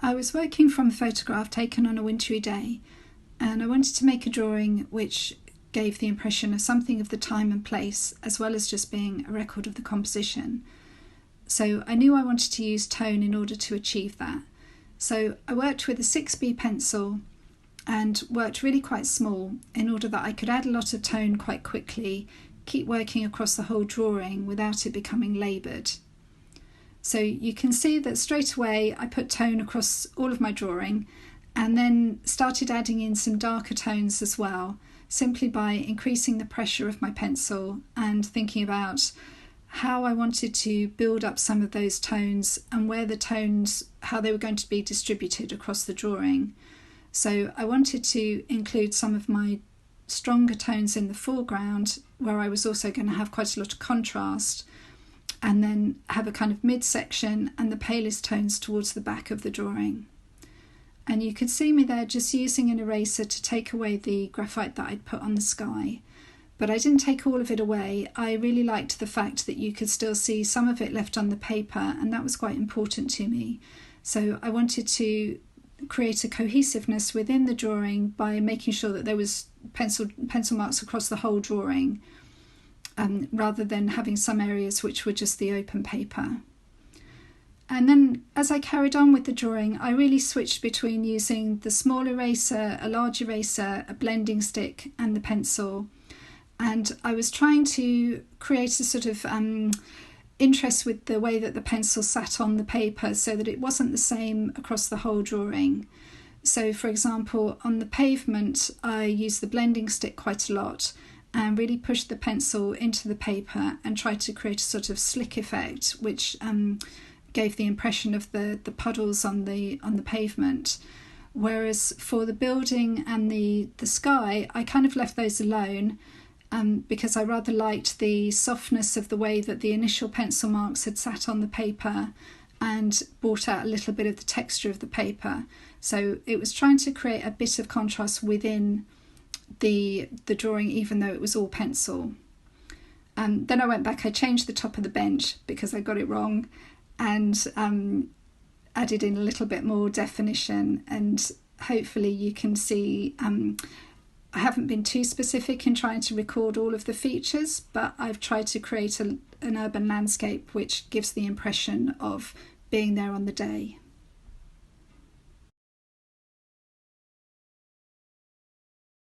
I was working from a photograph taken on a wintry day, and I wanted to make a drawing which gave the impression of something of the time and place, as well as just being a record of the composition. So I knew I wanted to use tone in order to achieve that. So I worked with a 6B pencil and worked really quite small in order that I could add a lot of tone quite quickly, keep working across the whole drawing without it becoming laboured. So you can see that straight away I put tone across all of my drawing and then started adding in some darker tones as well, simply by increasing the pressure of my pencil and thinking about how I wanted to build up some of those tones and where the tones, how they were going to be distributed across the drawing. So I wanted to include some of my stronger tones in the foreground, where I was also going to have quite a lot of contrast, and then have a kind of midsection and the palest tones towards the back of the drawing. And you could see me there just using an eraser to take away the graphite that I'd put on the sky. But I didn't take all of it away. I really liked the fact that you could still see some of it left on the paper, and that was quite important to me. So I wanted to create a cohesiveness within the drawing by making sure that there was pencil marks across the whole drawing, rather than having some areas which were just the open paper. And then as I carried on with the drawing, I really switched between using the small eraser, a large eraser, a blending stick and the pencil. And I was trying to create a sort of interest with the way that the pencil sat on the paper so that it wasn't the same across the whole drawing. So for example, on the pavement, I used the blending stick quite a lot and really pushed the pencil into the paper and tried to create a sort of slick effect, which gave the impression of the puddles on the pavement. Whereas for the building and the sky, I kind of left those alone, because I rather liked the softness of the way that the initial pencil marks had sat on the paper and brought out a little bit of the texture of the paper. So it was trying to create a bit of contrast within the drawing, even though it was all pencil. Then I went back, I changed the top of the bench because I got it wrong, and added in a little bit more definition, and hopefully you can see I haven't been too specific in trying to record all of the features, but I've tried to create an urban landscape which gives the impression of being there on the day.